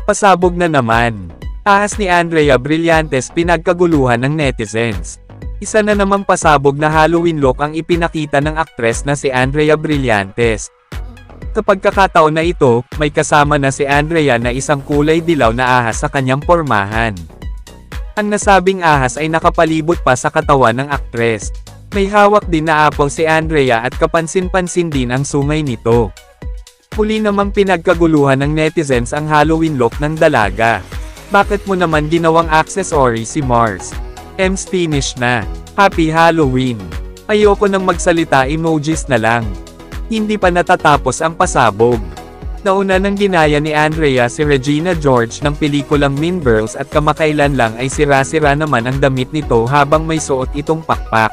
Pasabog na naman. Ahas ni Andrea Brillantes pinagkaguluhan ng netizens. Isa na namang pasabog na Halloween look ang ipinakita ng aktres na si Andrea Brillantes. Sa pagkakataon na ito, may kasama na si Andrea na isang kulay dilaw na ahas sa kanyang pormahan. Ang nasabing ahas ay nakapalibot pa sa katawan ng aktres. May hawak din na apple si Andrea at kapansin-pansin din ang sungay nito. Huli namang pinagkaguluhan ng netizens ang Halloween look ng dalaga. Bakit mo naman ginawang accessory si Mars? M's finish na. Happy Halloween. Ayoko nang magsalita, emojis na lang. Hindi pa natatapos ang pasabog. Nauna nang ginaya ni Andrea si Regina George ng pelikulang Mean Girls at kamakailan lang ay sira-sira naman ang damit nito habang may suot itong pakpak.